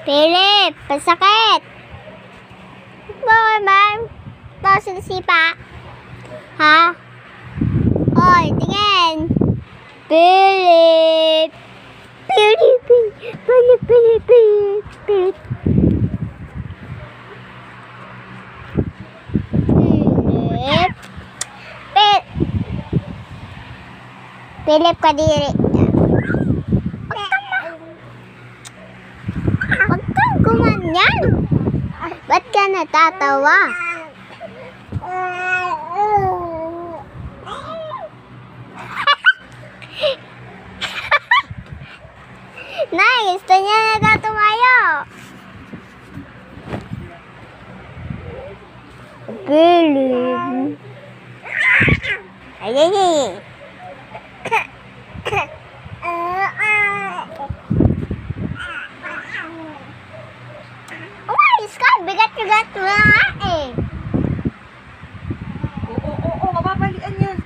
Philip, pasakit. Bakit man? Bakit sinisipa? Ha? Oy, tingin. Philip. Philip. Philip. Philip. Philip. Philip. Philip, kadiri. Huwag kang gumanyan. Ba't ka natatawa? Nice! Gusto niya natatumayo. Philip. Ay. Bigat-bigat mo nga eh. Oo, mapapalian yan.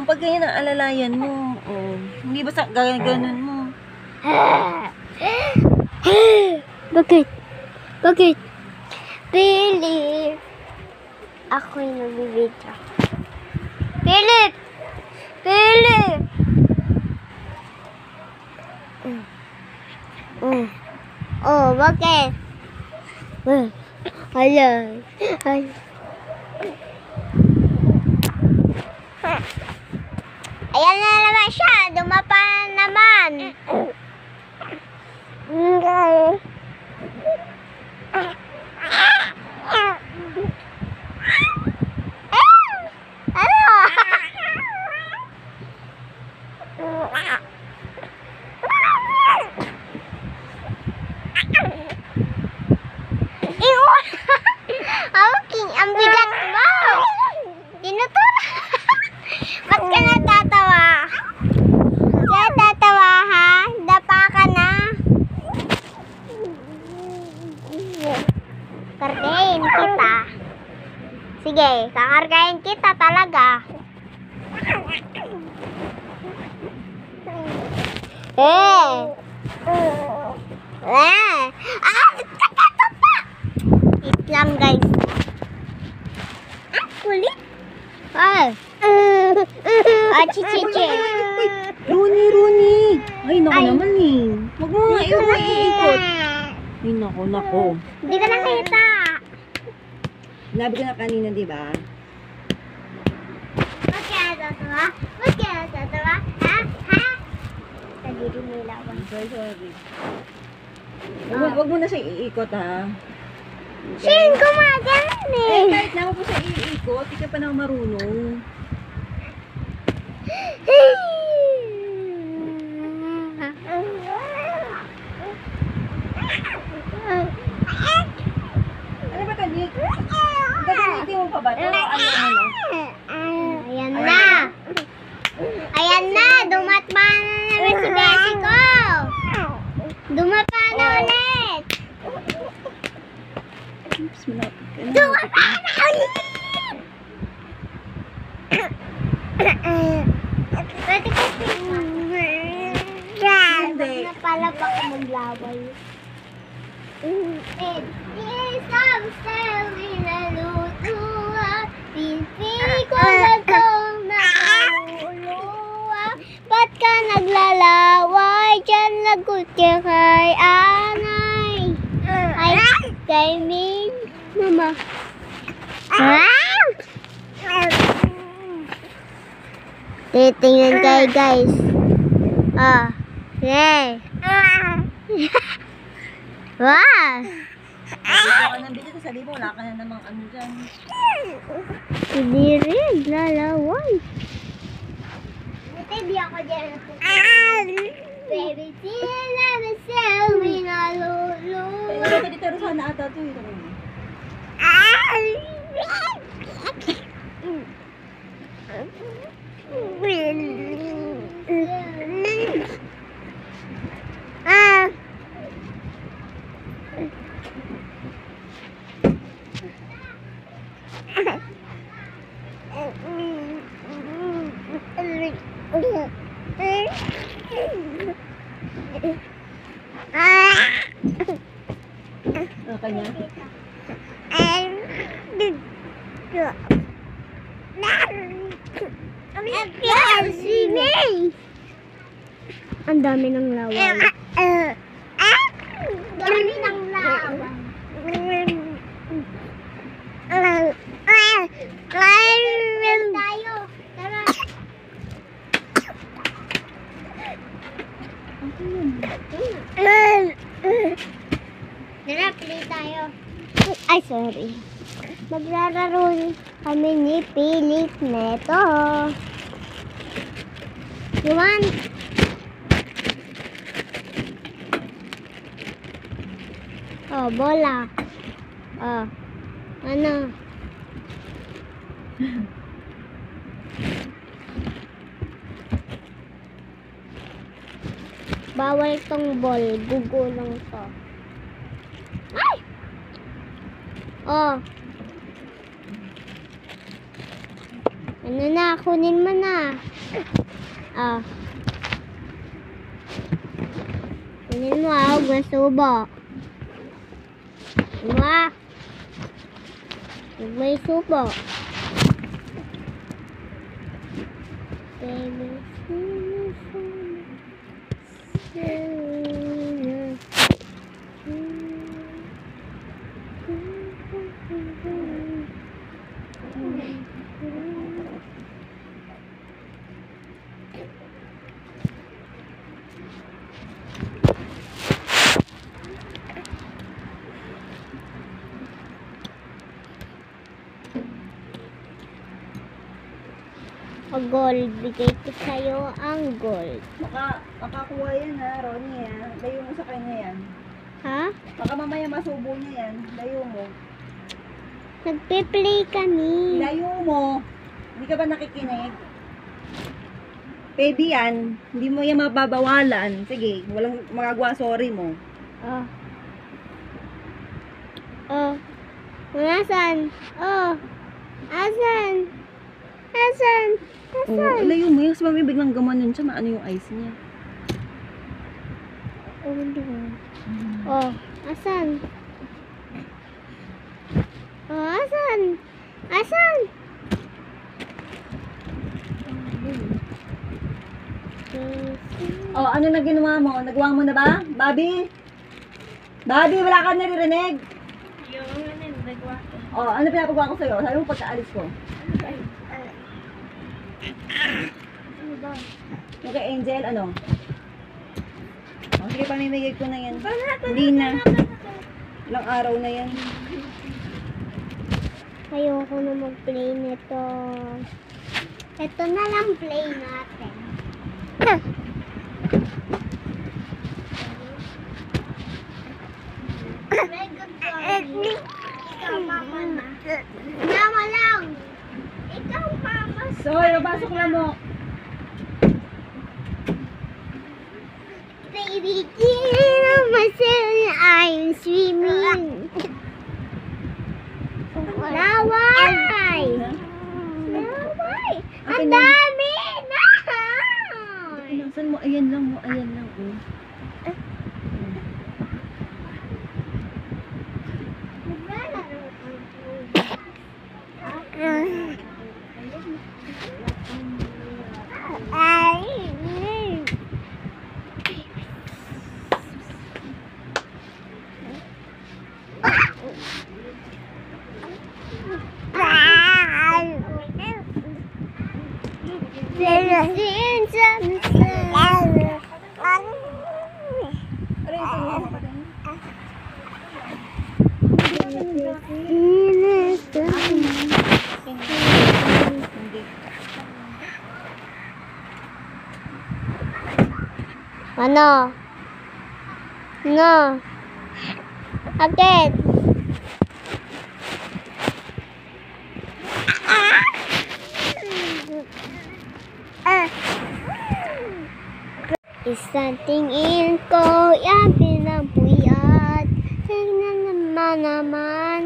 Pag ganyan ang alalayan mo, hindi ba sa ganun mo? Bakit? Bakit? Philip. Ako yung nabibidyo. Philip! Philip! Oh, bakit? Ayan. Ayan na naman siya. Dumapa na naman. Ang bigat mo! Tinutura! Ba't ka natatawa? Natatawa ha? Dapa ka na? Kargahin kita. Sige, kakargahin kita talaga. Wait lang guys. Kulit. Chichichi. Rooney. Ay, naku naman eh. Huwag mo nga iikot. Ay, naku. Hindi ka nakita. Sinabi ko na kanina, di ba? Ba't ka natatawa? Ba't ka natatawa? Ha? Kadiri mo ilawan. Sorry. Huwag mo na siya iikot, ha? Siya yung gumagano eh. Kahit na mo siya iikot, di ka pa nang marunong. Ano ba tanik? Gagamitin mo pa ba ito? Ayan na. Ayan na. Dumatpa na naman si Bessie ko. Dumapa na ulit. Oops, malapit ka na. Dumapa na ulit. Pwede ko hindi. Napalap ako maglaway. It is some selling na lutuwa. Pinpili ko na itong nakuluwa. Ba't ka naglalaway? Diyan lagot ka kay anay. Ay, kay Min. Mama. Titingnan kayo guys. Yeah. Wow. Dito ka nang dito, sabi mo, wala ka na namang ano dyan. Hindi rin, lalaway. Hindi ako dyan. Baby, sila na selfie na luluwa. Dito, dito, sana ata ito. kanya. Ang dami ng lawan. Dami ng lawan. Tayo. Tara. Tara, play tayo. Ay, sorry. Maglalaro kami ni Philip neto. You want? Oh, bola. Oh. Ano? Bawal tong ball. Gugulong to. Ay! Oh. Ano na? Kunin mo na. Oh. Kunin mo ah. Huwag masubo. Kunin mo ah. Huwag may subo. Gold. Bigay ko sa'yo ang gold. Makakuha yan ha, Ronnie ha. Layo mo sa kanya yan. Ha? Baka mamaya masubo niya yan. Layo mo. Nagpe-play kami. Layo mo. Hindi ka ba nakikinig? Baby yan. Hindi mo yan mababawalan. Sige, walang magagawa. Sorry mo. Oh. Oh. Asan? Oh. Asan? Asan? Oh, Asan? layo mo. Kasi mamaya biglang gamanin siya. Maano yung eyes niya. Oh, hindi ko. Oh. Asan? Oh, asan? Asan? Oh, ano na ginawa mo? Nagawa mo na ba? Bobby? Bobby, wala ka naririnig? Oh, ano pinapagawa ko sa'yo? Sabi mo pagkaalis ko. Yung kay Angel, ano? Oh, sige, pamimigay ko na yan. Hindi na. Ilang araw na yan. Ayoko na mag-play nito. Ito na lang play natin. Ikaw, mama na. Mama lang. Ikaw, mama. So, pasok na mo. Baby, get on myself. I'm swimming. Laway! Laway! Ang dami! Nasaan mo? Ayan lang mo. Ayan lang. Oh. Ano? No. Agad. Isang tingin ko, yan pinapuyat. Tingnan naman.